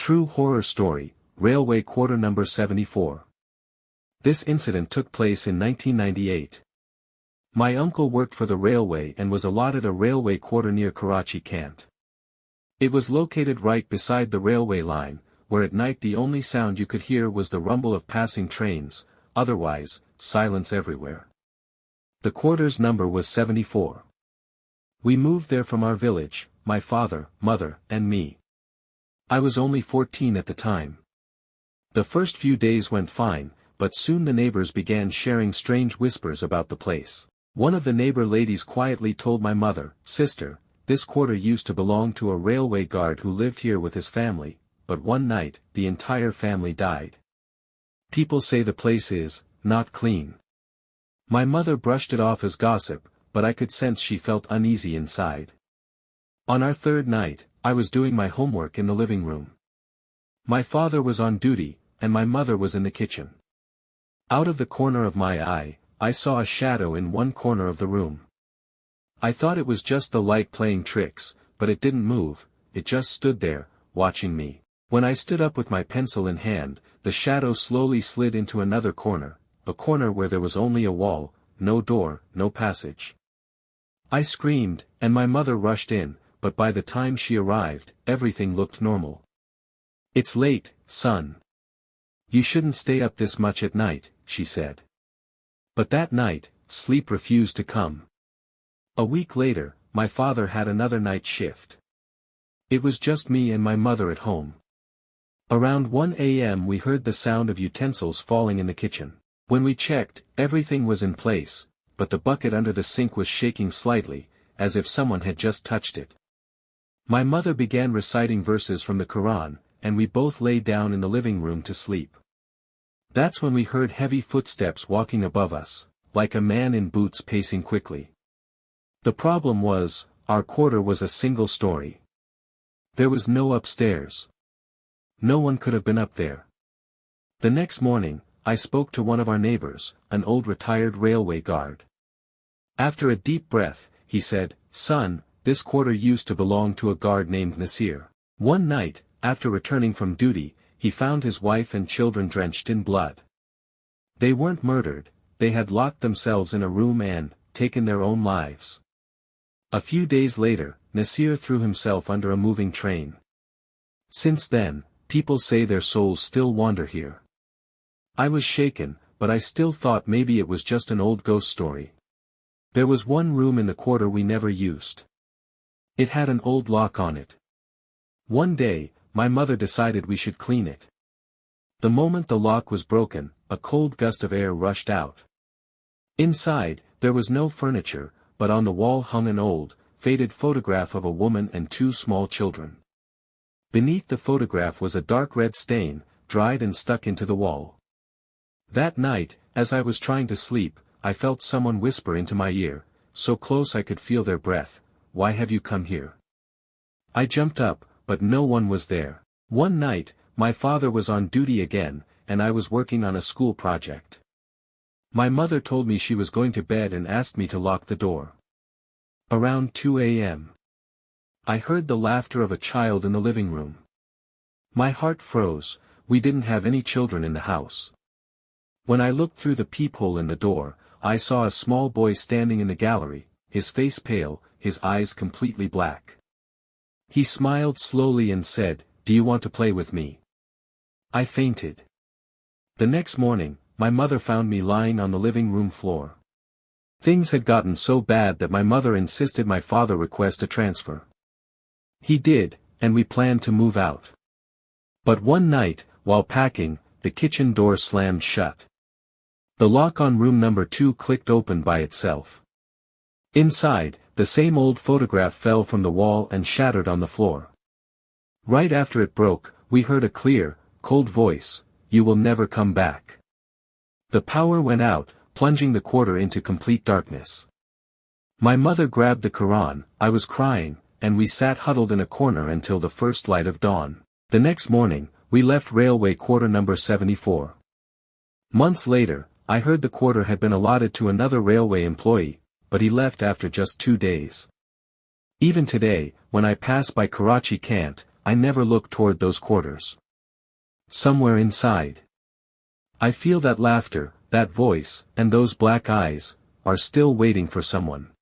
True horror story, Railway Quarter Number 74. This incident took place in 1998. My uncle worked for the railway and was allotted a railway quarter near Karachi, Kant. It was located right beside the railway line, where at night the only sound you could hear was the rumble of passing trains, otherwise, silence everywhere. The quarter's number was 74. We moved there from our village, my father, mother, and me. I was only 14 at the time. The first few days went fine, but soon the neighbors began sharing strange whispers about the place. One of the neighbor ladies quietly told my mother, "Sister, this quarter used to belong to a railway guard who lived here with his family, but one night, the entire family died. People say the place is not clean." My mother brushed it off as gossip, but I could sense she felt uneasy inside. On our third night, I was doing my homework in the living room. My father was on duty, and my mother was in the kitchen. Out of the corner of my eye, I saw a shadow in one corner of the room. I thought it was just the light playing tricks, but it didn't move, it just stood there, watching me. When I stood up with my pencil in hand, the shadow slowly slid into another corner, a corner where there was only a wall, no door, no passage. I screamed, and my mother rushed in, but by the time she arrived, everything looked normal. "It's late, son. You shouldn't stay up this much at night," she said. But that night, sleep refused to come. A week later, my father had another night shift. It was just me and my mother at home. Around 1 a.m. we heard the sound of utensils falling in the kitchen. When we checked, everything was in place, but the bucket under the sink was shaking slightly, as if someone had just touched it. My mother began reciting verses from the Quran, and we both lay down in the living room to sleep. That's when we heard heavy footsteps walking above us, like a man in boots pacing quickly. The problem was, our quarter was a single story. There was no upstairs. No one could have been up there. The next morning, I spoke to one of our neighbors, an old retired railway guard. After a deep breath, he said, "Son, this quarter used to belong to a guard named Nasir. One night, after returning from duty, he found his wife and children drenched in blood. They weren't murdered, they had locked themselves in a room and taken their own lives. A few days later, Nasir threw himself under a moving train. Since then, people say their souls still wander here." I was shaken, but I still thought maybe it was just an old ghost story. There was one room in the quarter we never used. It had an old lock on it. One day, my mother decided we should clean it. The moment the lock was broken, a cold gust of air rushed out. Inside, there was no furniture, but on the wall hung an old, faded photograph of a woman and two small children. Beneath the photograph was a dark red stain, dried and stuck into the wall. That night, as I was trying to sleep, I felt someone whisper into my ear, so close I could feel their breath, "Why have you come here?" I jumped up, but no one was there. One night, my father was on duty again, and I was working on a school project. My mother told me she was going to bed and asked me to lock the door. Around 2 a.m. I heard the laughter of a child in the living room. My heart froze, we didn't have any children in the house. When I looked through the peephole in the door, I saw a small boy standing in the gallery, his face pale, his eyes completely black. He smiled slowly and said, "Do you want to play with me?" I fainted. The next morning, my mother found me lying on the living room floor. Things had gotten so bad that my mother insisted my father request a transfer. He did, and we planned to move out. But one night, while packing, the kitchen door slammed shut. The lock on room number 2 clicked open by itself. Inside, the same old photograph fell from the wall and shattered on the floor. Right after it broke, we heard a clear, cold voice, "You will never come back." The power went out, plunging the quarter into complete darkness. My mother grabbed the Quran, I was crying, and we sat huddled in a corner until the first light of dawn. The next morning, we left railway quarter number 74. Months later, I heard the quarter had been allotted to another railway employee, but he left after just 2 days. Even today, when I pass by Karachi Kant, I never look toward those quarters. Somewhere inside, I feel that laughter, that voice, and those black eyes, are still waiting for someone.